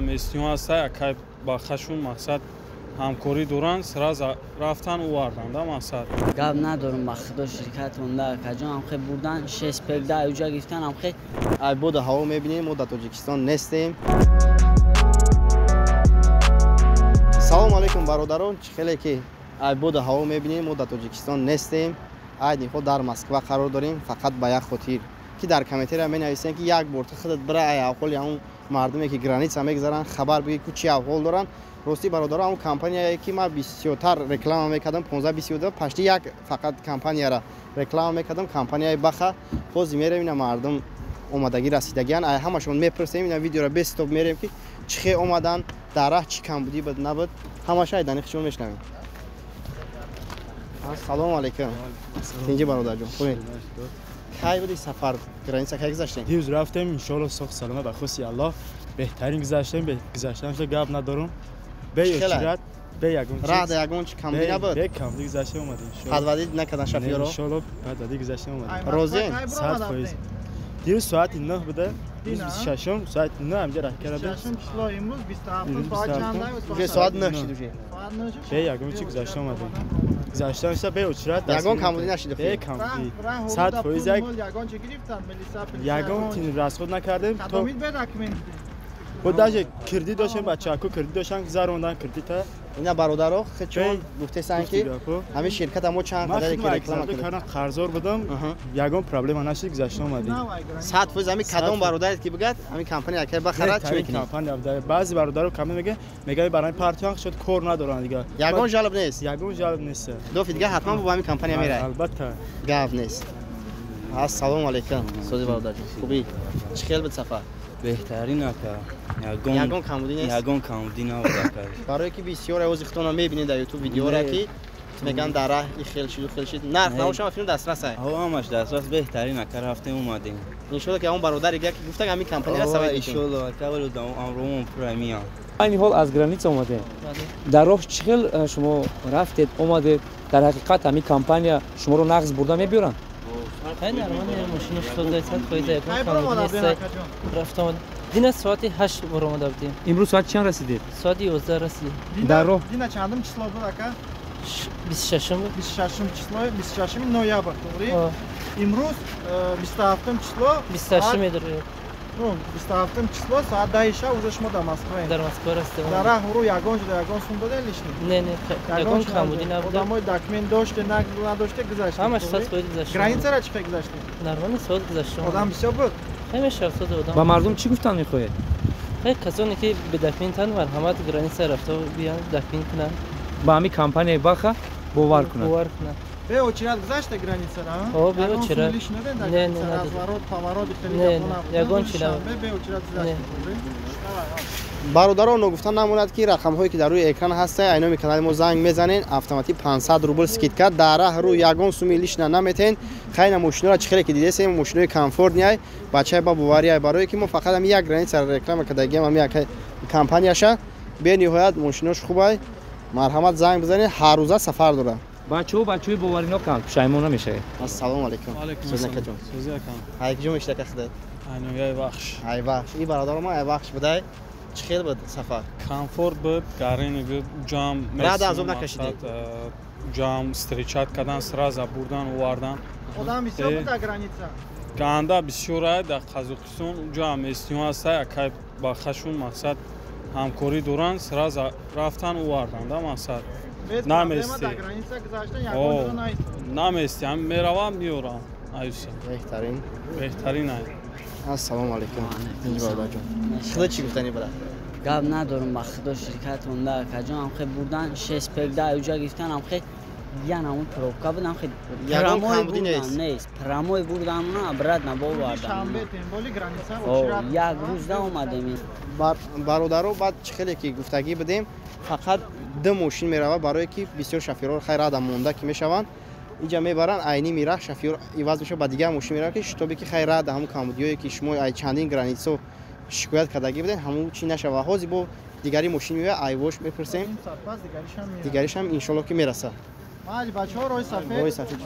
جام استیواسا که با خشون مقصد همکاری دوران سراز رفتن اووردن دا مقصد گاب ندارم با خدا شرکت اونده کجا هم خیلی بردن 6 پک ده اوجا گفتن هم خیلی ای بود هوا میبینیم ما در تاجیکستان نیستیم. سلام علیکم برادران، خیلی که ای بود هوا میبینیم ما در تاجیکستان نیستیم. ای خود در مسکو قرار داریم فقط با یک خاطر که در کامنتر می نویسن که یک بار خودت برای احوال اون مردمی که گرانیت میگذارن خبر بگی که چی احوال دارن. راستی برادران اون کمپانیایی که ما بسیارتر رکلام میکردم 15 22 پشتی یک فقط کمپانی را رکلام میکردم کمپانیای بخا خوز میریم اینا مردم اومدگی رسیدگیان ای همشون میپرسیم اینا ویدیو را به استاپ میریم که چه اومدن در راه چی کم بودی بود نبود همش ای دانشجو میشنویم. سلام علیکم. اینجا برادر جون خوبی؟ کی بودی سفر گرانیت کی گذاشتین؟ دیروز رفتیم ان شاء الله صحت سلامت به خصوص الله بهترین گذاشتم گاب ندارم به یکیرات به یگون راه یگون چی کم نبود به کم دیگه گذاشته اومد ان شاء الله حدودی نکردن شفیع رو ان شاء الله بعد دیگه گذاشته اومد روزین 100% دیروز ساعت 9 بوده 26 ساعت 9 همجا راه کردم 6 کیلو امروز 27 ساعت چند ساعت 9 شد دوجه به یگون چی گذاشته اومد گذاشته به اچرات یگون کم بودی نشید به کم بودی 100% یگان چه گرفتن ملیسا یگون تین راسخود نکردیم تو امید به داکیومنت خودش کردی داشتیم بچه‌ها کردی داشتن گذروندن کردی تا اینا برادرها خودشون گفته سن که همین شرکت همو چند قدر که رکلام کردن قرضدار بودم یگان پرابلم نشد گذاشته اومدیم 100% همین کدام برادرت که بگید همین کمپانی که بخره چی میکنی کمپانی بعضی برادرها کم میگه برای پارتیان شد کور ندارن دیگه یگان جالب نیست یگان جالب نیست دو دیگه حتما با همین کمپانی میره البته گاو نیست. السلام علیکم سوزی برادر خوبی چه خیال بود سفر بهترین اکا یگان کم بودی نیست یگان کم بودی نبود برای که بسیار اوزیختونا میبینید در یوتیوب ویدیو را که میگن در راه خیل شد نرخ نوشم فیلم دسترس است هوا همش دسترس بهترین اکا رفتیم اومدیم ان شاء الله که اون برادر دیگه که گفته همین کمپانی را سوای ان شاء الله اکا ولو امروم پرمیا این حال از گرانیت اومده در راه چخیل شما رفتید اومده در حقیقت همین کمپانی شما رو نقض برده میبرن خیلی نرمانه ماشینش تو دایت خواهید نیست رفتم دینا ساعت 8 برآمده بودیم امروز ساعت چند رسیدید ساعت 11 رسیدیم در راه دینا چندم چسلو بود اکا 26 بود 26 چسلو 26 نویابر توری امروز 27 چسلو 28 میداره 27 چسلو ساعت 10 شب уже شما در مسکو در مسکو هستیم در راه رو یگان شده یگان سون بوده لیشنی نه یگان کم بودی نبود آدمای داکیومنت داشته نداشته گذاشت همش ساعت خودت گذاشت گرانیت را چه گذاشتی نرمانه ساعت گذاشتم آدم بسیار بود همه شرط دادم با مردم چی گفتن میخواید خیلی کسانی که به داکیومنت مرحمت گرانیت رفته بیان داکیومنت کنن با همین کمپانی بخا باور کنن به اوچرات گذاشته گرانیت را او به اوچرات نه نه یگان چی نه به اوچرات گذاشته برادران گفتن نموند که رقم هایی که در روی اکران هسته اینا میکنن ما زنگ میزنین اتوماتیک 500 روبل سکیت کرد در راه رو یگان سومیلیش نمیتین خیلی ماشینا را چخیلی که دیده سیم ماشینای کامفورت نیای بچه با بواری برای که ما فقط هم یک گرانیت سر رکلام کردگی هم یک کمپانیاشه به نهایت ماشیناش خوبه مرحمت زنگ بزنین هر روزه سفر داره بچه‌ها باورینا کم شایمون نمیشه. السلام علیکم. سوزی های جون میشه که خدای ای بخش ای بخش این برادر ما ای بخش بده چه خیلی بود سفر کامفورت بود گارین بود جام بعد از اون نکشیدید جام استریچات کردن سراز بردن اووردن آدم بسیار بود در گرانیت گاندا بسیار در قزاقستان جام استیواسا که با خشون مقصد همکاری دوران سراز رفتن اووردن دا مقصد نمیستی نمیستی هم میروم میورم ایوسا بهترین ای السلام علیکم خدا چی گفتنی برات گاب ندارم با خدا شرکت اونده کجا هم خیلی بردن 6 پک ده اوجا گفتن هم خیلی یعنی اون پروکا بودن خیلی پراموی بردن نیست پراموی بردن اونا برد نبا بردن یک روز ده اومدیم برادرو بعد خیلی که گفتگی بدیم فقط دو ماشین میروه برای که بسیار شفیرها خیر آدم مونده که میشوند اینجا میبرن عینی میره شفیر ایواز میشه با دیگه ماشین میره که شتابی که خیر آدم هم کامودیوی که شما ای چندین گرانیتسو شکایت کردگی بدین همون چی نشه و هازی با دیگری ماشین میوه ایواش میپرسیم دیگریش هم ان شاء الله که میرسه مالی بچه‌ها روی صفحه